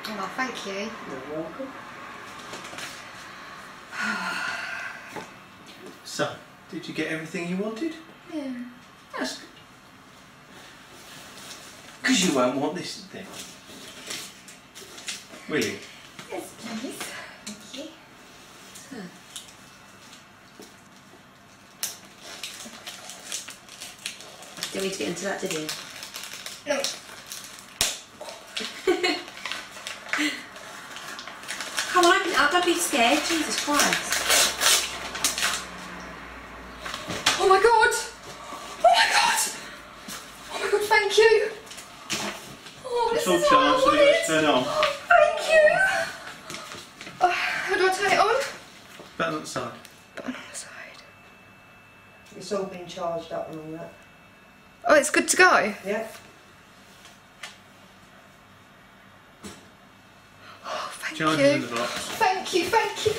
Oh, thank you. You're welcome. So, did you get everything you wanted? Yeah. That's good. Because you won't want this thing. Will you? Yes, please. Thank you. So. Didn't need to get into that, did you? No. Come on, open it up, don't be scared, Jesus Christ. Oh my god! Oh my god! Oh my god, thank you! Oh, this It's all is what I charged, so you've got to wanted. turn on. Thank you! How do I turn it on? Button on the side. Button on the side. It's all been charged up and all that. Oh, it's good to go? Yeah. Oh, thank Charge you. it in the box. Thank you, thank you.